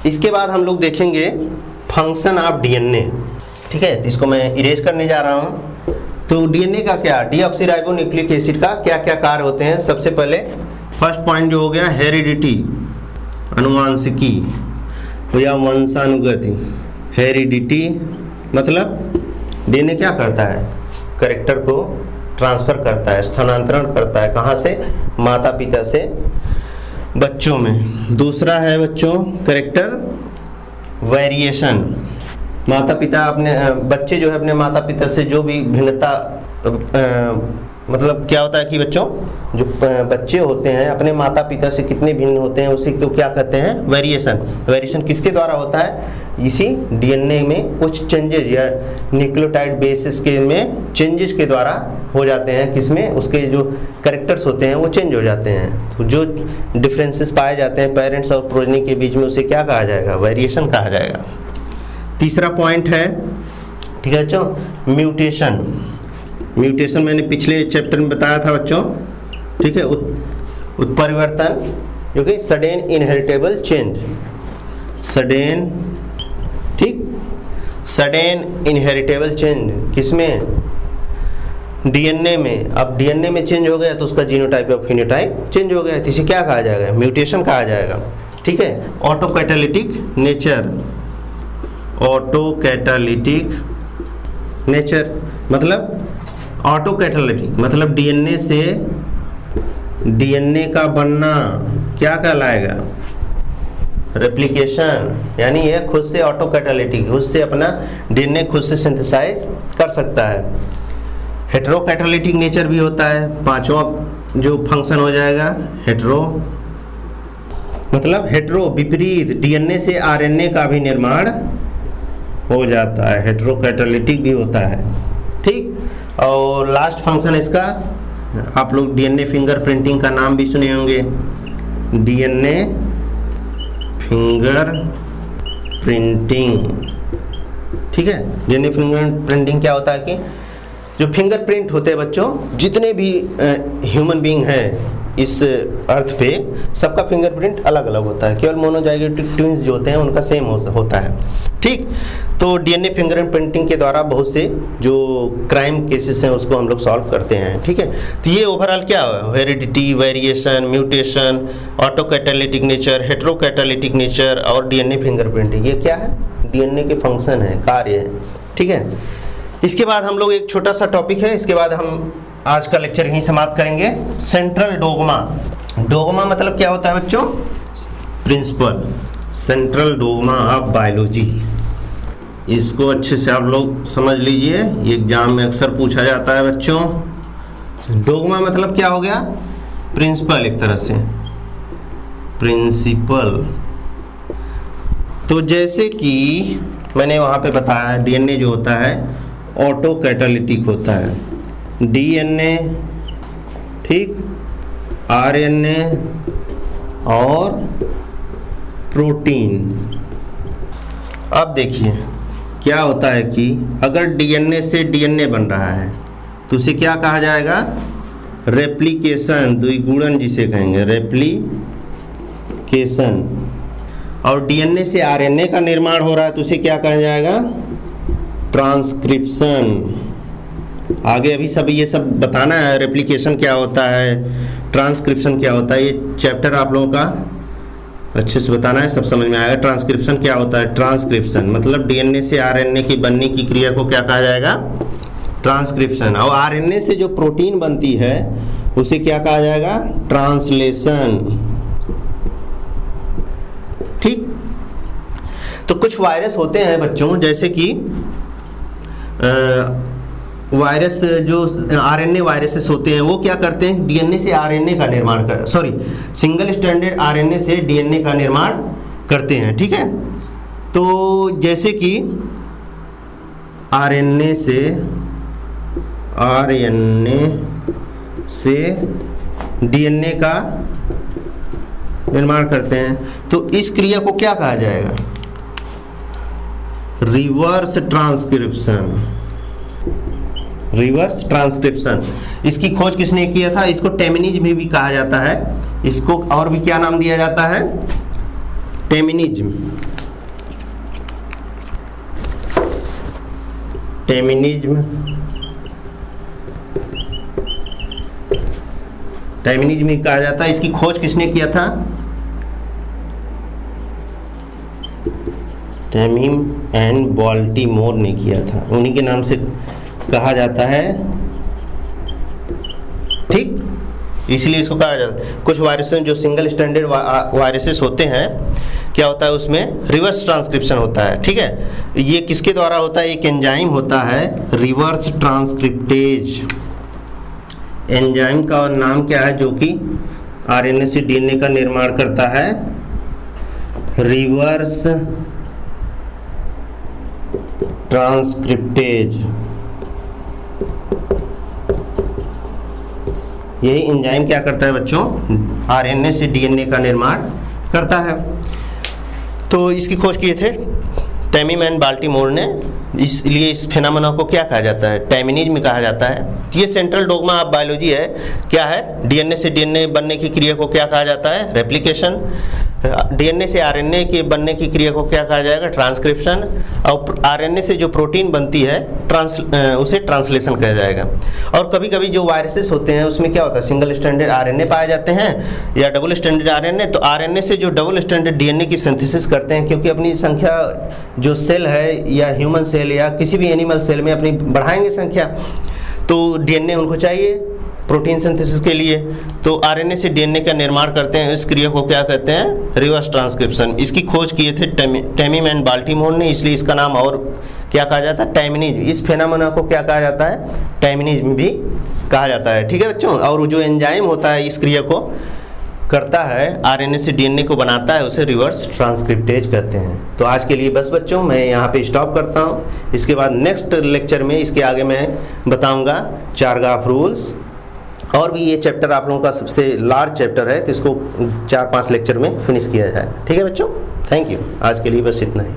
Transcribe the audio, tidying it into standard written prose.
इसके बाद हम लोग देखेंगे फंक्शन ऑफ डीएनए। ठीक है, तो इसको मैं इरेज करने जा रहा हूँ। तो डीएनए का क्या, डीऑक्सीराइबोन्यूक्लिक एसिड का क्या क्या कार्य होते हैं। सबसे पहले फर्स्ट पॉइंट जो हो गया हेरिडिटी, अनुवांशिकी या वंशानुगति। हेरिडिटी मतलब डीएनए क्या करता है, कैरेक्टर को ट्रांसफर करता है, स्थानांतरण करता है। कहाँ से, माता पिता से बच्चों में। दूसरा है बच्चों कैरेक्टर वेरिएशन, माता पिता अपने बच्चे जो है अपने माता पिता से जो भी भिन्नता मतलब क्या होता है कि बच्चों जो बच्चे होते हैं अपने माता पिता से कितने भिन्न होते हैं उसी को क्या कहते हैं, वेरिएशन। वेरिएशन किसके द्वारा होता है, इसी डीएनए में कुछ चेंजेस या न्यूक्लियोटाइड बेसिस के में चेंजेस के द्वारा हो जाते हैं। किसमें, उसके जो कैरेक्टर्स होते हैं वो चेंज हो जाते हैं। तो जो डिफरेंसेस पाए जाते हैं पेरेंट्स और प्रोजनी के बीच में उसे क्या कहा जाएगा, वेरिएशन कहा जाएगा। तीसरा पॉइंट है, ठीक है बच्चों, म्यूटेशन। म्यूटेशन मैंने पिछले चैप्टर में बताया था बच्चों। ठीक है, उत्परिवर्तन जो कि सडेन इनहेरिटेबल चेंज, सडेन, ठीक, सडेन इनहेरिटेबल चेंज किसमें, डीएनए में। अब डीएनए में चेंज हो गया तो उसका जीनोटाइप या फिनोटाइप चेंज हो गया, तो इसे क्या कहा जाएगा, म्यूटेशन कहा जाएगा। ठीक है, ऑटोकैटालिटिक नेचर, ऑटोकैटालिटिक नेचर मतलब ऑटोकैटालिटिक मतलब डीएनए का बनना क्या कहलाएगा, रेप्लिकेशन। यानी यह खुद से ऑटोकैटालिटिक, खुद से अपना डीएनए खुद से सिंथेसाइज कर सकता है। हेटेरोकैटालिटिक नेचर भी होता है, पांचवा जो फंक्शन हो जाएगा हेटेरो मतलब हेटेरो विपरीत, डीएनए से आरएनए का भी निर्माण हो जाता है, हेटेरोकैटालिटिक भी होता है। ठीक, और लास्ट फंक्शन इसका आप लोग डीएनए फिंगरप्रिंटिंग का नाम भी सुने होंगे, डीएनए फिंगर प्रिंटिंग। ठीक है, डीएनए फिंगर प्रिंटिंग क्या होता है कि जो फिंगरप्रिंट होते हैं बच्चों, जितने भी ह्यूमन बीइंग हैं इस अर्थ पे सबका फिंगरप्रिंट अलग अलग होता है, केवल मोनोजाइगोटिक ट्विंस जो होते हैं उनका सेम होता है। ठीक, तो डीएनए फिंगरप्रिंटिंग के द्वारा बहुत से जो क्राइम केसेस हैं उसको हम लोग सॉल्व करते हैं। ठीक है, तो ये ओवरऑल क्या है, heredity, variation, mutation, autocatalytic nature, heterocatalytic nature और डीएनए फिंगरप्रिंटिंग, ये क्या है, डीएनए के फंक्शन है, कार्य है। ठीक है, इसके बाद हम लोग एक छोटा सा टॉपिक है, इसके बाद हम आज का लेक्चर यहीं समाप्त करेंगे। Central dogma. डोगमा मतलब क्या होता है बच्चों, principal, central dogma of biology. इसको अच्छे से आप लोग समझ लीजिए, ये एग्जाम में अक्सर पूछा जाता है बच्चों। डोगमा मतलब क्या हो गया, प्रिंसिपल, एक तरह से प्रिंसिपल। तो जैसे कि मैंने वहाँ पे बताया डीएनए जो होता है ऑटोकैटालिटिक होता है, डीएनए, ठीक, आरएनए और प्रोटीन। अब देखिए क्या होता है कि अगर डीएनए से डीएनए बन रहा है तो उसे क्या कहा जाएगा, रेप्लिकेशन, द्विगुणन जिसे कहेंगे, रेप्लिकेशन। और डीएनए से आरएनए का निर्माण हो रहा है तो उसे क्या कहा जाएगा, ट्रांसक्रिप्शन। आगे अभी सब ये सब बताना है, रेप्लिकेशन क्या होता है, ट्रांसक्रिप्शन क्या होता है, ये चैप्टर आप लोगों का अच्छे से बताना है, सब समझ में आएगा। ट्रांसक्रिप्शन क्या होता है, ट्रांसक्रिप्शन मतलब डीएनए से आरएनए की बनने की क्रिया को क्या कहा जाएगा, ट्रांसक्रिप्शन। और आरएनए से जो प्रोटीन बनती है उसे क्या कहा जाएगा, ट्रांसलेशन। ठीक, तो कुछ वायरस होते हैं बच्चों, जैसे कि वायरस जो आरएनए वायरसेस होते हैं वो क्या करते हैं, डीएनए से आरएनए का निर्माण सिंगल स्ट्रैंडेड आरएनए से डीएनए का निर्माण करते हैं। ठीक है, तो जैसे कि आरएनए से डीएनए का निर्माण करते हैं, तो इस क्रिया को क्या कहा जाएगा, रिवर्स ट्रांसक्रिप्शन। रिवर्स ट्रांसक्रिप्शन, इसकी खोज किसने किया था, इसको टेमिनिज्म भी कहा जाता है, इसको और भी क्या नाम दिया जाता है, टेमिनिज्म। टैमिनिज्म कहा जाता है। इसकी खोज किसने किया था? टैमिम एंड बाल्टीमोर ने किया था, उन्हीं के नाम से कहा जाता है। ठीक, इसलिए इसको कहा जाता है। कुछ वायरसेस जो सिंगल स्टैंडर्ड वायरसेस होते हैं, क्या होता है उसमें रिवर्स ट्रांसक्रिप्शन होता है। ठीक है, ये किसके द्वारा होता है? एक एंजाइम होता है रिवर्स ट्रांसक्रिप्टेज। एंजाइम का नाम क्या है? जो कि आरएनए से डीएनए का निर्माण करता है, रिवर्स ट्रांसक्रिप्टेज। यही एंजाइम क्या करता है बच्चों? आरएनए से डीएनए का निर्माण करता है। तो इसकी खोज किए थे टैमिम एंड बाल्टीमोर ने, इसलिए इस फेनोमेना को क्या कहा जाता है? टैमिनिज्म कहा जाता है। ये सेंट्रल डोग्मा ऑफ बायोलॉजी है। क्या है? डीएनए से डीएनए बनने की क्रिया को क्या कहा जाता है? रेप्लिकेशन। डीएनए से आरएनए के बनने की क्रिया को क्या कहा जाएगा? ट्रांसक्रिप्शन। और आरएनए से जो प्रोटीन बनती है उसे ट्रांसलेशन कहा जाएगा। और कभी कभी जो वायरसेस होते हैं उसमें क्या होता है? सिंगल स्टैंडर्ड आरएनए पाए जाते हैं या डबल स्टैंडर्ड आरएनए। तो आरएनए से जो डबल स्टैंडर्ड डीएनए की सिंथेसिस करते हैं, क्योंकि अपनी संख्या जो सेल है या ह्यूमन सेल या किसी भी एनिमल सेल में अपनी बढ़ाएंगे संख्या, तो डीएनए उनको चाहिए प्रोटीन सिंथेसिस के लिए। तो आरएनए से डीएनए का निर्माण करते हैं, इस क्रिया को क्या कहते हैं? Reverse transcription. इसकी खोज किए थे टैमिम एंड बाल्टीमोर ने, इसलिए इसका नाम और क्या कहा जाता है? टैमिनिज्म। इस फेनोमेना को क्या कहा जाता है? टैमिनिज्म भी कहा जाता है। ठीक है बच्चों, और जो एंजाइम होता है इस क्रिया को करता है, आरएनए से डीएनए को बनाता है, उसे रिवर्स ट्रांसक्रिप्टेज कहते हैं। तो आज के लिए बस बच्चों, मैं यहाँ पे स्टॉप करता हूँ। इसके बाद नेक्स्ट लेक्चर में इसके आगे मैं बताऊँगा चारगाफ रूल्स, और भी ये चैप्टर आप लोगों का सबसे लार्ज चैप्टर है, तो इसको 4-5 लेक्चर में फिनिश किया जाएगा। ठीक है बच्चों, थैंक यू। आज के लिए बस इतना ही।